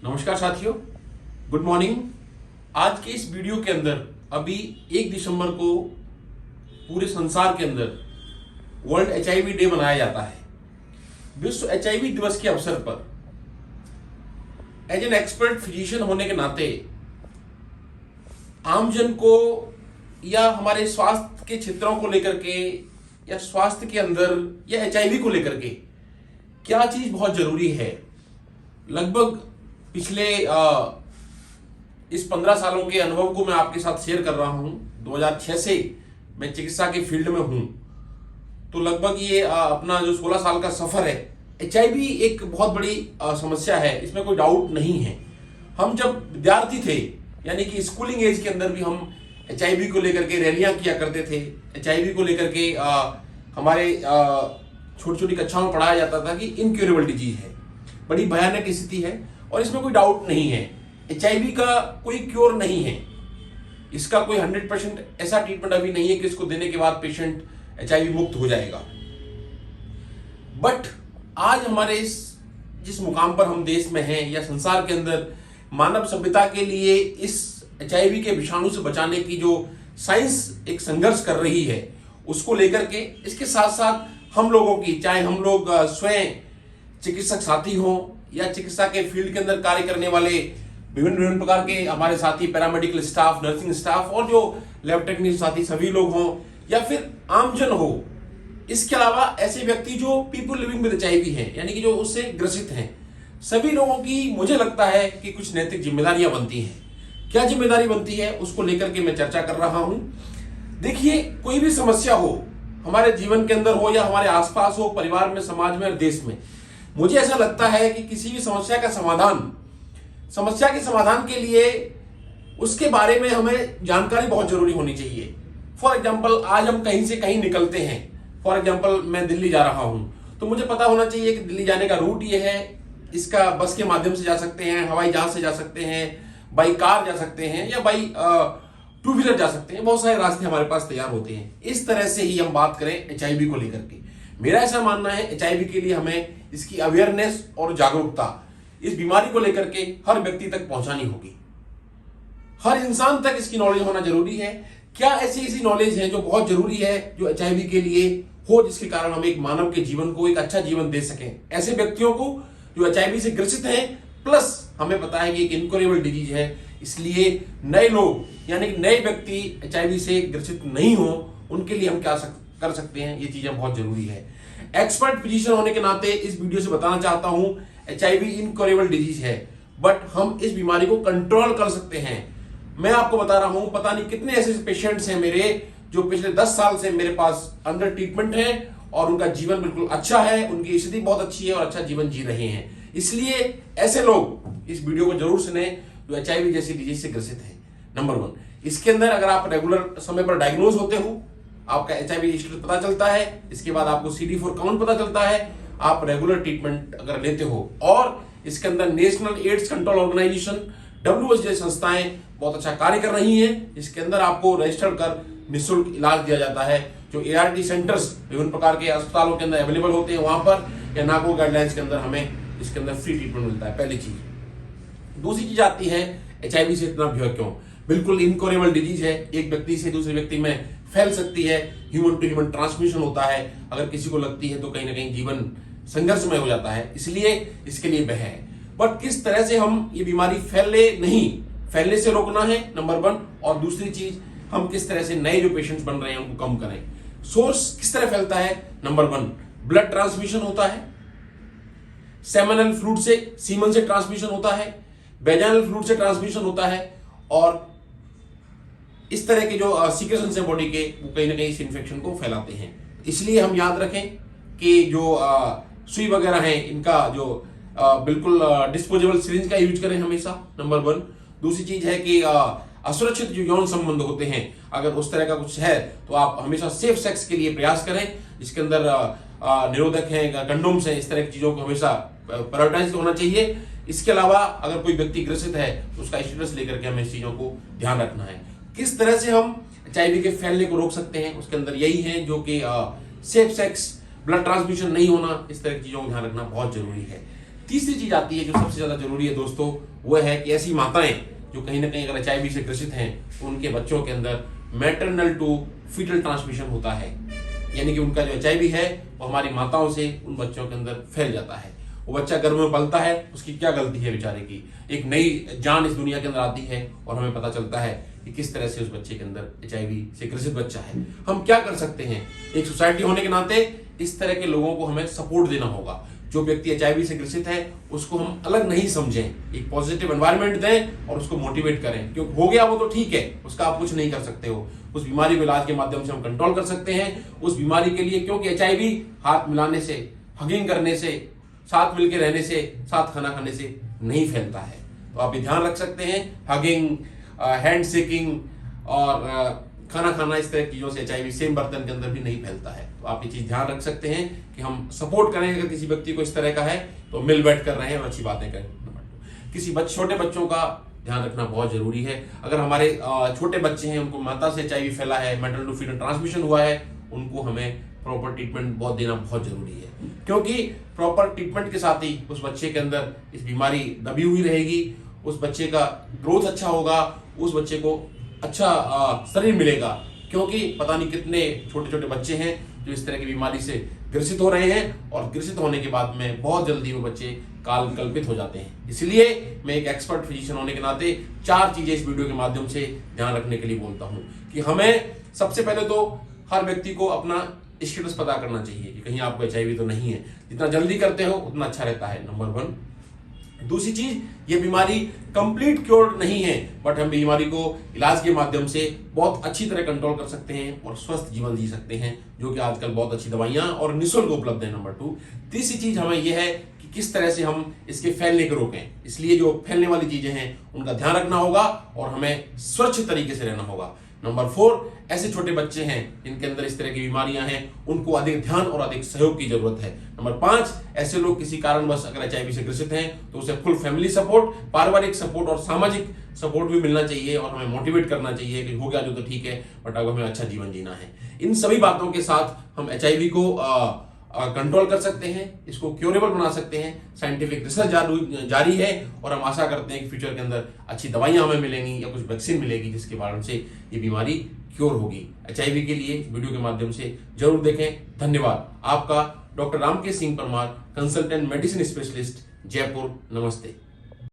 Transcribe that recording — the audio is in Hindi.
नमस्कार साथियों, गुड मॉर्निंग। आज के इस वीडियो के अंदर अभी 1 दिसंबर को पूरे संसार के अंदर वर्ल्ड एचआईवी डे मनाया जाता है। विश्व एचआईवी दिवस के अवसर पर एज एन एक्सपर्ट फिजिशियन होने के नाते आमजन को या हमारे स्वास्थ्य के क्षेत्रों को लेकर के या स्वास्थ्य के अंदर या एचआईवी को लेकर के क्या चीज बहुत जरूरी है। लगभग पिछले इस 15 सालों के अनुभव को मैं आपके साथ शेयर कर रहा हूं। 2006 से मैं चिकित्सा के फील्ड में हूं, तो लगभग ये अपना जो 16 साल का सफर है। एचआईवी एक बहुत बड़ी समस्या है, इसमें कोई डाउट नहीं है। हम जब विद्यार्थी थे, यानी कि स्कूलिंग एज के अंदर भी हम एचआईवी को लेकर के रैलियां किया करते थे। एचआईवी को लेकर के हमारे छोटी छोटी कक्षाओं में पढ़ाया जाता था कि इनक्यूरेबल डिजीज है, बड़ी भयानक स्थिति है और इसमें कोई डाउट नहीं है। एचआईवी का कोई क्योर नहीं है, इसका कोई 100% ऐसा ट्रीटमेंट अभी नहीं है कि इसको देने के बाद पेशेंट एचआईवी मुक्त हो जाएगा। बट आज हमारे जिस मुकाम पर हम देश में हैं या संसार के अंदर मानव सभ्यता के लिए इस एचआईवी के विषाणु से बचाने की जो साइंस एक संघर्ष कर रही है, उसको लेकर के इसके साथ साथ हम लोगों की, चाहे हम लोग स्वयं चिकित्सक साथी हों या चिकित्सा के फील्ड के अंदर कार्य करने वाले विभिन्न प्रकार के हमारे साथी, पैरामेडिकल स्टाफ, नर्सिंग स्टाफ और जो लैब टेक्नीशियन साथी सभी लोग हों या फिर आमजन हो, इसके अलावा ऐसे व्यक्ति जो पीपल लिविंग विद एचआईवी हैं, यानी कि जो उससे ग्रसित हैं, सभी लोगों की मुझे लगता है कि कुछ नैतिक जिम्मेदारियां बनती हैं। क्या जिम्मेदारी बनती है उसको लेकर के मैं चर्चा कर रहा हूं। देखिए, कोई भी समस्या हो हमारे जीवन के अंदर हो या हमारे आसपास हो, परिवार में, समाज में और देश में, मुझे ऐसा लगता है कि किसी भी समस्या के समाधान के लिए उसके बारे में हमें जानकारी बहुत जरूरी होनी चाहिए। फॉर एग्जाम्पल, आज हम कहीं से कहीं निकलते हैं। फॉर एग्जाम्पल, मैं दिल्ली जा रहा हूं, तो मुझे पता होना चाहिए कि दिल्ली जाने का रूट ये है। इसका बस के माध्यम से जा सकते हैं, हवाई जहाज से जा सकते हैं, बाई कार जा सकते हैं या बाई टू व्हीलर जा सकते हैं। बहुत सारे रास्ते हमारे पास तैयार होते हैं। इस तरह से ही हम बात करें एचआईवी को लेकर के, मेरा ऐसा मानना है एचआईवी के लिए हमें इसकी अवेयरनेस और जागरूकता इस बीमारी को लेकर के हर व्यक्ति तक पहुंचानी होगी। हर इंसान तक इसकी नॉलेज होना जरूरी है। क्या ऐसी नॉलेज है जो बहुत जरूरी है, जो एचआईवी के लिए हो, जिसके कारण हम एक मानव के जीवन को एक अच्छा जीवन दे सकें ऐसे व्यक्तियों को जो एचआईवी से ग्रसित हैं। प्लस हमें पता है कि एक इनक्योरेबल डिजीज है, इसलिए नए लोग यानी नए व्यक्ति एचआईवी से ग्रसित नहीं हो, उनके लिए हम क्या कर सकते हैं, ये चीजें बहुत जरूरी है। एक्सपर्ट फिजिशियन होने के नाते इस वीडियो से बताना चाहता हूं, एचआईवी इनक्योरेबल डिजीज है, बट हम इस बीमारी को कंट्रोल कर सकते हैं। मैं आपको बता रहा हूं, पता नहीं कितने ऐसे पेशेंट्स हैं मेरे जो पिछले 10 साल से मेरे पास अंडर ट्रीटमेंट है और उनका जीवन बिल्कुल अच्छा है, उनकी स्थिति बहुत अच्छी है और अच्छा जीवन जी रहे हैं। इसलिए ऐसे लोग इस वीडियो को जरूर सुने जो एचआईवी जैसी डिजीज से ग्रसित है। नंबर 1, इसके अंदर अगर आप रेगुलर समय पर डायग्नोज होते हो, आपका एचआईवी स्टेटस पता चलता है, इसके बाद आपको CD4 काउंट पता चलता है, आप रेगुलर ट्रीटमेंट अगर लेते हो, और इसके अंदर national AIDS control organisation WHO जैसी संस्थाएं बहुत अच्छा कार्य कर रही हैं। इसके अंदर आपको रजिस्टर कर निःशुल्क इलाज दिया जाता है। जो ART सेंटर्स विभिन्न प्रकार के अस्पतालों के अंदर अवेलेबल होते हैं, वहां पर या नागो गाइडलाइंस के अंदर हमें इसके अंदर फ्री ट्रीटमेंट मिलता है। पहली चीज। दूसरी चीज आती है एचआईवी से इतना भय क्यों। बिल्कुल इनक्योरेबल डिजीज है, एक व्यक्ति से दूसरे व्यक्ति में फैल सकती है, ह्यूमन टू ह्यूमन ट्रांसमिशन होता है। अगर किसी को लगती है तो कहीं ना कहीं जीवन संघर्षमय हो जाता है, इसलिए इसके लिए भय है। बट किस तरह से हम ये बीमारी फैलने से रोकना है, नंबर 1, और दूसरी चीज हम किस तरह से नए जो पेशेंट्स बन रहे हैं उनको कम करें। सोर्स किस तरह फैलता है, नंबर 1, ब्लड ट्रांसमिशन होता है, सेमिनल फ्लूइड से, सीमन से ट्रांसमिशन होता है, वेजाइनल फ्लूइड से ट्रांसमिशन होता है, और इस तरह के जो सीक्रेशंस हैं बॉडी के, वो कहीं ना कहीं इस इन्फेक्शन को फैलाते हैं। इसलिए हम याद रखें कि जो सुई वगैरह हैं, इनका जो बिल्कुल डिस्पोजेबल सिरिंज का यूज करें हमेशा, नंबर 1। दूसरी चीज है कि असुरक्षित जो यौन संबंध होते हैं, अगर उस तरह का कुछ है तो आप हमेशा सेफ सेक्स के लिए प्रयास करें, जिसके अंदर निरोधक हैं, कंडोम्स हैं, इस तरह की चीजों को हमेशा प्रायोरिटाइज होना चाहिए। इसके अलावा अगर कोई व्यक्ति ग्रसित है तो उसका स्टेटस लेकर के हमें इस चीजों को ध्यान रखना है। किस तरह से हम एचआईवी के फैलने को रोक सकते हैं, उसके अंदर यही है जो कि सेफ सेक्स, ब्लड ट्रांसमिशन नहीं होना, इस तरह की चीजों को ध्यान रखना बहुत जरूरी है। तीसरी चीज आती है जो सबसे ज्यादा जरूरी है दोस्तों, वो है कि ऐसी माताएं जो कहीं ना कहीं अगर HIV से ग्रसित हैं, उनके बच्चों के अंदर मैटरनल टू फीटल ट्रांसमिशन होता है, यानी कि उनका जो HIV है वो हमारी माताओं से उन बच्चों के अंदर फैल जाता है। वो बच्चा गर्भ में पलता है, उसकी क्या गलती है बेचारे की, एक नई जान इस दुनिया के अंदर आती है और हमें पता चलता है कि किस तरह से उस बच्चे के अंदर HIV से ग्रसित बच्चा है। हम क्या कर सकते हैं? एक सोसाइटी होने के नाते इस तरह के लोगों को हमें सपोर्ट देना होगा। जो व्यक्ति HIV से ग्रसित है उसको हम अलग नहीं समझें, एक पॉजिटिव एनवायरनमेंट दें और उसको मोटिवेट करें, क्योंकि हो गया वो तो ठीक है, उसका आप कुछ नहीं कर सकते हो। उस बीमारी को इलाज के माध्यम से हम कंट्रोल कर सकते हैं उस बीमारी के लिए, क्योंकि HIV हाथ मिलाने से, हगिंग करने से, साथ मिलकर रहने से, साथ खाना खाने से नहीं फैलता है। तो आप ये ध्यान रख सकते हैं, हगिंग, हैंड शेकिंग और खाना खाना, इस तरह की चीजों से HIV सेम बर्तन के अंदर भी नहीं फैलता है। तो आप ये चीज ध्यान रख सकते हैं कि हम सपोर्ट करें, अगर किसी व्यक्ति को इस तरह का है तो मिल बैठ कर रहे हैं और अच्छी बातें करें। किसी छोटे बच्चों का ध्यान रखना बहुत जरूरी है। अगर हमारे छोटे बच्चे हैं, उनको माता से HIV फैला है, मैटरनल टू फीटल ट्रांसमिशन हुआ है, उनको हमें प्रॉपर ट्रीटमेंट बहुत देना बहुत जरूरी है, क्योंकि प्रॉपर ट्रीटमेंट के साथ ही उस बच्चे के अंदर इस बीमारी दबी हुई रहेगी, उस बच्चे का ग्रोथ अच्छा होगा, उस बच्चे को अच्छा शरीर मिलेगा। क्योंकि पता नहीं कितने छोटे छोटे बच्चे हैं जो इस तरह की बीमारी से ग्रसित हो रहे हैं और ग्रसित होने के बाद में बहुत जल्दी वो बच्चे काल कल्पित हो जाते हैं। इसलिए मैं एक एक्सपर्ट फिजिशियन होने के नाते 4 चीजें इस वीडियो के माध्यम से ध्यान रखने के लिए बोलता हूं कि हमें सबसे पहले तो हर व्यक्ति को अपना स्टेटस पता करना चाहिए कि कहीं आपको HIV तो नहीं है। जितना जल्दी करते हो उतना अच्छा रहता है, नंबर 1। दूसरी चीज, ये बीमारी कंप्लीट क्योर्ड नहीं है, बट हम बीमारी को इलाज के माध्यम से बहुत अच्छी तरह कंट्रोल कर सकते हैं और स्वस्थ जीवन जी सकते हैं, जो कि आजकल बहुत अच्छी दवाइयां और निःशुल्क उपलब्ध है, नंबर 2। तीसरी चीज हमें यह है कि किस तरह से हम इसके फैलने को रोकें। इसलिए जो फैलने वाली चीजें हैं उनका ध्यान रखना होगा और हमें स्वच्छ तरीके से रहना होगा। नंबर 4, ऐसे छोटे बच्चे हैं जिनके अंदर इस तरह की बीमारियां हैं, उनको अधिक ध्यान और अधिक सहयोग की जरूरत है। नंबर 5, ऐसे लोग किसी कारणवश अगर HIV से ग्रसित हैं तो उसे फुल फैमिली सपोर्ट, पारिवारिक सपोर्ट और सामाजिक सपोर्ट भी मिलना चाहिए और हमें मोटिवेट करना चाहिए कि हो गया जो तो ठीक है, बट अब हमें अच्छा जीवन जीना है। इन सभी बातों के साथ हम HIV को कंट्रोल कर सकते हैं, इसको क्योरेबल बना सकते हैं। साइंटिफिक रिसर्च जारी है और हम आशा करते हैं कि फ्यूचर के अंदर अच्छी दवाइयां हमें मिलेंगी या कुछ वैक्सीन मिलेगी जिसके कारण से ये बीमारी क्योर होगी। HIV के लिए वीडियो के माध्यम से जरूर देखें। धन्यवाद। आपका doctor Ramkesh Singh Parmar, consultant medicine specialist, Jaipur. नमस्ते।